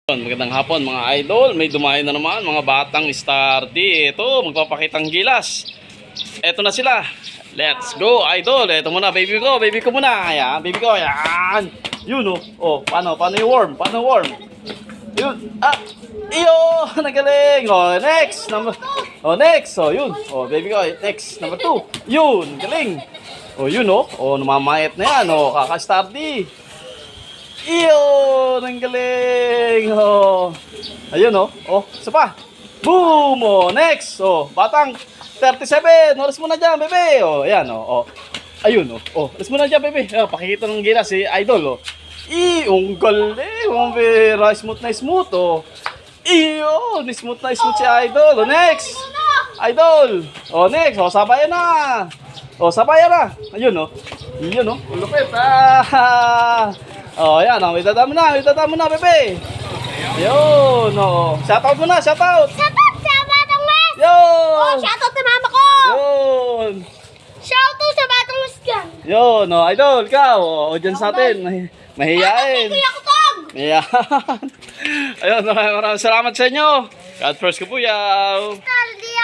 Magandang hapon mga idol, may dumayo na naman mga batang Star D. Ito, magpapakitang gilas. Ito na sila. Let's go idol. Ito muna, baby ko muna. Ayan, baby ko, ayan. Yun oh, oh paano yung worm? Paano worm? Yun, iyo, nagaling. Oh, next, next, oh yun. Oh, baby ko, next, number 2. Yun, galing. Oh, yun oh, namamayat na yan. Oh, kaka-Star D. Iyo, ang galing. Oh. Ayun isa pa. Boom. Oh, next. Oh, batang 37. Oras mo na diyan, bebe. Oh, ayan Ayun oras mo na diyan, bebe. Pakikita ng gilas si Idol ang galing. Ang vera smooth na smooth Iyo, smooth na smooth si Idol. Next. Idol. Next. Sabayan na. Sabayan na. Ayun Iyon lupit. Ayan may dadamo na, bebe. Ayun, shoutout mo na, shoutout. Shoutout sa Batang Mas! Yun! Shoutout sa mama ko! Yun! Shoutout sa Batang Mas dyan! Yun, idol, ikaw, dyan sa atin, mahihain. Kuya Kutog! Ayan. Ayun, maraming salamat sa inyo. God first ko po, yaw. Star D!